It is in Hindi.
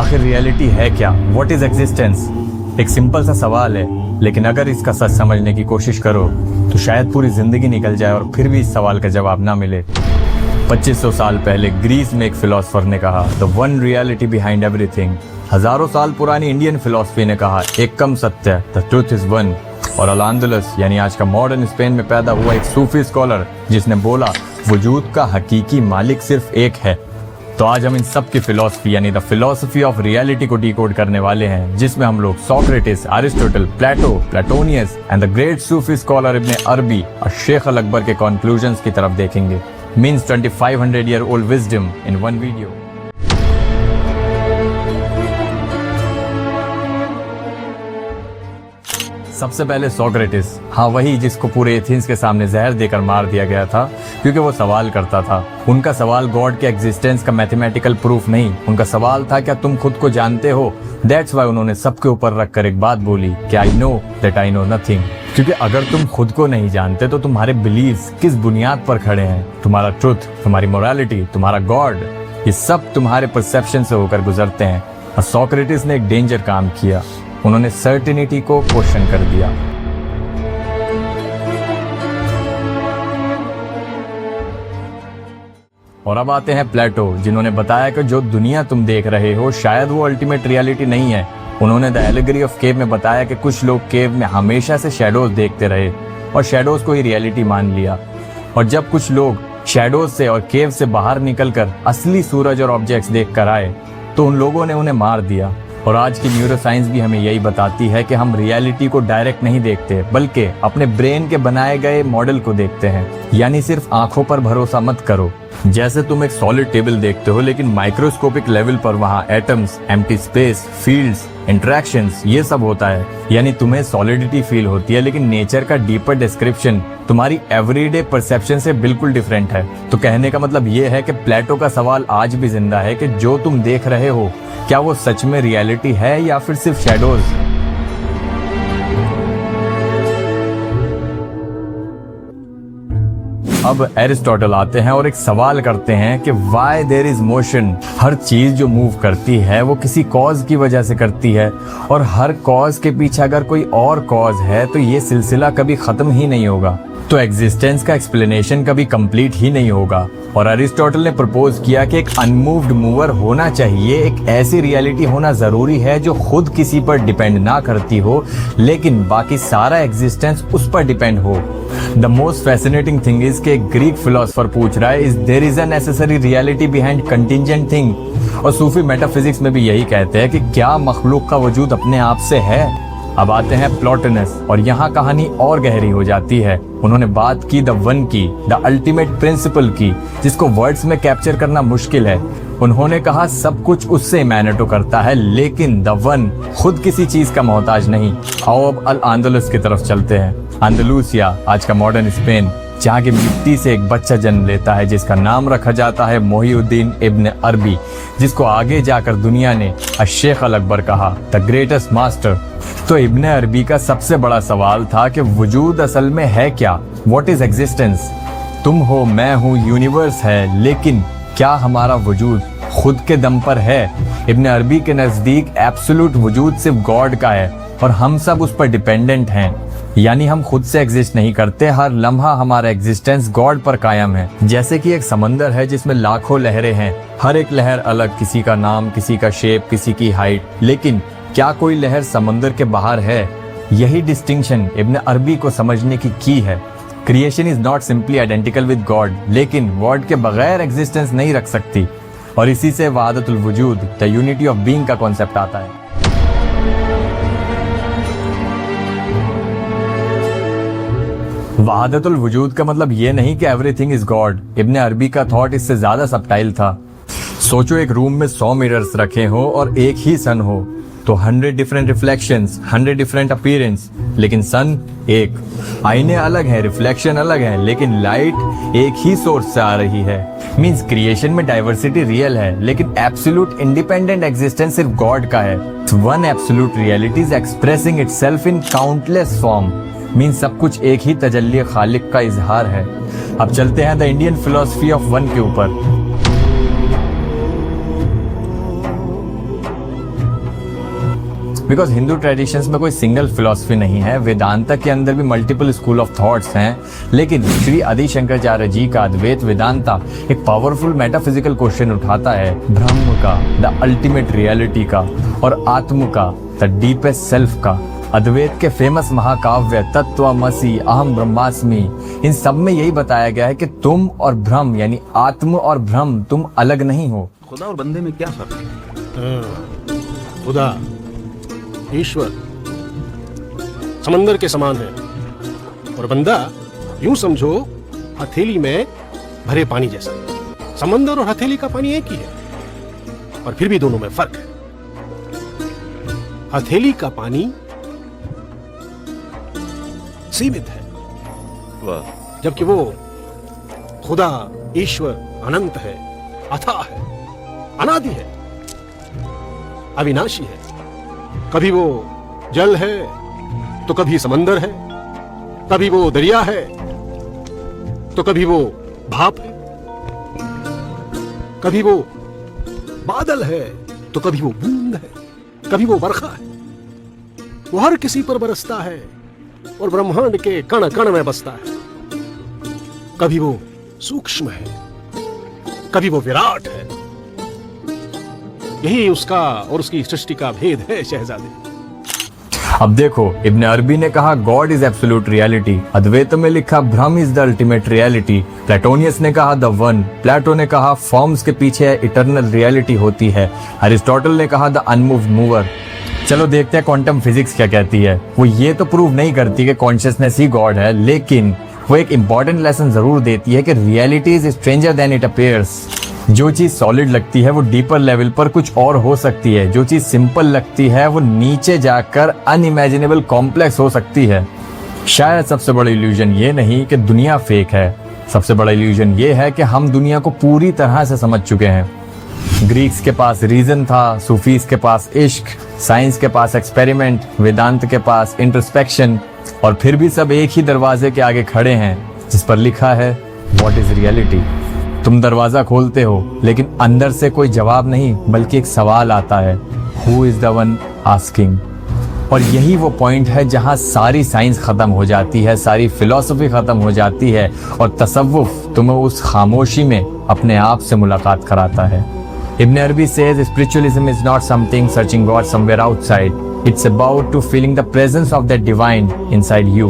आखिर रियलिटी है क्या? What is existence? एक सिंपल सा सवाल है, लेकिन अगर इसका सच समझने की कोशिश करो तो शायद पूरी जिंदगी निकल जाए और फिर भी इस सवाल का जवाब ना मिले। 2500 साल पहले ग्रीस में एक फिलोसोफर ने कहा, the one reality behind everything. हजारों साल पुरानी इंडियन फिलोसफी ने कहा, एक कम सत्य, द ट्रूथ इज वन। और अल-अंदलस यानी आज का मॉडर्न स्पेन में पैदा हुआ एक सूफी स्कॉलर जिसने बोला, वजूद का हकीकी मालिक सिर्फ एक है। तो आज हम इन सब की फिलॉसफी यानी द फिलॉसफी ऑफ रियलिटी को डिकोड करने वाले हैं, जिसमें हम लोग Socrates, Aristotle, Plato, Plotinus and the great sufi scholar Ibn Arabi और शेख अल अकबर के कॉन्क्लूजन्स की तरफ देखेंगे। Means 2500 year old wisdom in one video. सबसे पहले सोक्रेटिस, हाँ वही जिसको पूरे एथेंस के सामने जहर देकर मार दिया गया था क्योंकि वो सवाल करता था। उनका सवाल गॉड के एग्जिस्टेंस का मैथमेटिकल प्रूफ नहीं, उनका सवाल था क्या तुम खुद को जानते हो। दैट्स वाई उन्होंने सबके ऊपर रखकर एक बात बोली कि I know that I know nothing. क्योंकि अगर तुम खुद को नहीं जानते तो तुम्हारे बिलीव्स किस बुनियाद पर खड़े हैं। तुम्हारा ट्रुथ, तुम्हारी मोरालिटी, तुम्हारा गॉड, ये सब तुम्हारे परसेप्शन से होकर गुजरते हैं। और सोक्रेटिस ने एक डेंजर काम किया, उन्होंने सर्टेनिटी को क्वेश्चन कर दिया। और अब आते हैं प्लेटो, जिन्होंने बताया कि जो दुनिया तुम देख रहे हो शायद वो अल्टीमेट रियलिटी नहीं है। उन्होंने द एलिगरी ऑफ केव में बताया कि कुछ लोग केव में हमेशा से शैडोज देखते रहे और शैडोज को ही रियलिटी मान लिया। और जब कुछ लोग शैडोज से और केव से बाहर निकलकर असली सूरज और ऑब्जेक्ट्स देख कर आए तो उन लोगों ने उन्हें मार दिया। और आज की न्यूरोसाइंस भी हमें यही बताती है कि हम रियलिटी को डायरेक्ट नहीं देखते, बल्कि अपने ब्रेन के बनाए गए मॉडल को देखते हैं। यानी सिर्फ आंखों पर भरोसा मत करो। जैसे तुम एक सॉलिड टेबल देखते हो लेकिन माइक्रोस्कोपिक लेवल पर वहाँ atoms, empty space, fields, interactions, ये सब होता है। यानी तुम्हें सॉलिडिटी फील होती है लेकिन नेचर का डीपर डिस्क्रिप्शन तुम्हारी एवरीडे परसेप्शन से बिल्कुल डिफरेंट है। तो कहने का मतलब ये है कि प्लेटो का सवाल आज भी जिंदा है कि जो तुम देख रहे हो क्या वो सच में रियलिटी है या फिर सिर्फ शैडोज। अब एरिस्टोटल आते हैं और एक सवाल करते हैं कि व्हाई देयर इज मोशन। हर चीज जो मूव करती है वो किसी कॉज की वजह से करती है, और हर कॉज के पीछे अगर कोई और कॉज है तो ये सिलसिला कभी खत्म ही नहीं होगा। तो एग्जिस्टेंस का एक्सप्लेनेशन कभी कंप्लीट ही नहीं होगा। और अरिस्टोटल ने प्रपोज किया कि एक अनमूव्ड मूवर होना चाहिए, एक ऐसी रियलिटी होना जरूरी है जो खुद किसी पर डिपेंड ना करती हो लेकिन बाकी सारा एग्जिस्टेंस उस पर डिपेंड हो। The most fascinating thing is कि एक ग्रीक फिलोसोफर पूछ रहा है, is there is a necessary reality behind contingent thing. और सूफी मेटाफिजिक्स में भी यही कहते हैं कि क्या मखलूक का वजूद अपने आप से है। अब आते हैं प्लॉटनस और यहाँ कहानी और गहरी हो जाती है। उन्होंने बात की द वन की, द अल्टीमेट प्रिंसिपल की, जिसको वर्ड्स में कैप्चर करना मुश्किल है। उन्होंने कहा सब कुछ उससे मैनेटो करता है लेकिन द वन खुद किसी चीज का मोहताज नहीं। आओ अब अल-अंदलस की तरफ चलते हैं। अंदलूसिया आज का मॉडर्न स्पेन, जहाँ की मिट्टी से एक बच्चा जन्म लेता है जिसका नाम रखा जाता है मोहिउद्दीन इब्न अरबी, जिसको आगे जाकर दुनिया ने शेख अल अकबर कहा, द ग्रेटेस्ट मास्टर। तो इब्न अरबी का सबसे बड़ा सवाल था कि वजूद असल में है क्या, व्हाट इज एग्जिस्टेंस। तुम हो, मैं हूँ, यूनिवर्स है, लेकिन क्या हमारा वजूद खुद के दम पर है। इब्न अरबी के नजदीक एब्सोल्यूट वजूद सिर्फ गॉड का है और हम सब उस पर डिपेंडेंट हैं। यानी हम खुद से एग्जिस्ट नहीं करते, हर लम्हा हमारा एग्जिस्टेंस गॉड पर कायम है। जैसे कि एक समंदर है जिसमें लाखों लहरें हैं, हर एक लहर अलग, किसी का नाम, किसी का शेप, किसी की हाइट, लेकिन क्या कोई लहर समंदर के बाहर है। यही डिस्टिंक्शन इब्न अरबी को समझने की है। Creation is not simply identical with God, लेकिन गॉड के बगैर एग्जिस्टेंस नहीं रख सकती। और इसी से वहादतुल वजूद, द यूनिटी ऑफ बीइंग का कॉन्सेप्ट आता है। वहादतुल वजूद का मतलब ये नहीं कि एवरीथिंग इज गॉड। इब्न अरबी का थॉट इससे ज्यादा सबटाइल था। सोचो एक रूम में 100 मिरर्स रखे हो और एक ही सन हो तो 100 डिफरेंट रिफ्लेक्शंस, 100 डिफरेंट अपीयरेंस, लेकिन सन एक। आईने अलग हैं, रिफ्लेक्शन अलग है, लेकिन लाइट एक ही सोर्स से आ रही है। मींस क्रिएशन में डाइवर्सिटी रियल है लेकिन एब्सोल्यूट इंडिपेंडेंट एग्जिस्टेंस सिर्फ गॉड का है। One absolute reality is expressing itself in countless form. Means सब कुछ एक ही तजल्ली खालिक का इजहार है। अब चलते हैं the Indian philosophy of one के ऊपर। बिकॉज हिंदू ट्रेडिशंस में कोई सिंगल फिलॉसफी नहीं है, वेदांता के अंदर भी मल्टीपल स्कूल ऑफ थॉट्स हैं, लेकिन श्री आदि शंकराचार्य जी का अद्वैत वेदांता एक पावरफुल मेटाफिजिकल क्वेश्चन उठाता है, ब्रह्म का, द अल्टीमेट रियलिटी का, और आत्म का, द डीपेस्ट सेल्फ का। अद्वैत के फेमस महाकाव्य तत्त्वमसि अहम ब्रह्मास्मि, इन सब में यही बताया गया है कि तुम और ब्रह्म यानी आत्म और ब्रह्म तुम अलग नहीं हो। खुदा और बंदे में क्या फर्क है? खुदा ईश्वर समंदर के समान है और बंदा यूं समझो हथेली में भरे पानी जैसा। समंदर और हथेली का पानी एक ही है, और फिर भी दोनों में फर्क है। हथेली का पानी सीमित है, वाह, जबकि वो खुदा ईश्वर अनंत है, अथाह है, अनादि है, अविनाशी है। कभी वो जल है तो कभी समंदर है, कभी वो दरिया है तो कभी वो भाप है, कभी वो बादल है तो कभी वो बूंद है, कभी वो बरखा है। वो हर किसी पर बरसता है और ब्रह्मांड के कण कण में बसता है। कभी वो सूक्ष्म है, कभी वो विराट है। यही उसका और उसकी सृष्टि का भेद है शहजादे। अब देखो, इब्न अरबी ने कहा गॉड इज एब्सोल्यूट रियलिटी, अद्वैत में लिखा ब्रह्म इज द अल्टीमेट रियलिटी, प्लेटोनियस ने कहा द वन, प्लेटो ने कहा फॉर्म्स के पीछे इटर्नल रियलिटी होती है, अरिस्टोटल ने कहा द अनमूव्ड मूवर। चलो देखते हैं क्वांटम फिजिक्स क्या कहती है। वो ये तो प्रूव नहीं करती कि कॉन्शियसनेस ही गॉड है, लेकिन वो एक इंपॉर्टेंट लेसन जरूर देती है कि reality is stranger then it appears. जो चीज सॉलिड लगती है वो डीपर लेवल पर कुछ और हो सकती है, जो चीज सिंपल लगती है वो नीचे जाकर अनइमेजिनेबल कॉम्प्लेक्स हो सकती है। शायद सबसे बड़ा इल्यूजन ये नहीं कि दुनिया फेक है, सबसे बड़ा इल्यूजन ये है कि हम दुनिया को पूरी तरह से समझ चुके हैं। ग्रीक्स के पास रीजन था, सूफीज के पास इश्क, साइंस के पास एक्सपेरिमेंट, वेदांत के पास इंट्रोस्पेक्शन, और फिर भी सब एक ही दरवाजे के आगे खड़े हैं जिस पर लिखा है व्हाट इज रियलिटी। तुम दरवाजा खोलते हो लेकिन अंदर से कोई जवाब नहीं, बल्कि एक सवाल आता है, who is the one asking. और यही वो पॉइंट है जहां सारी साइंस खत्म हो जाती है, सारी फिलॉसफी खत्म हो जाती है, और तसव्वुफ तुम्हें उस खामोशी में अपने आप से मुलाकात कराता है। Ibn Arabi says spiritualism is not something searching God somewhere outside. It's about to feeling the presence of that divine inside you.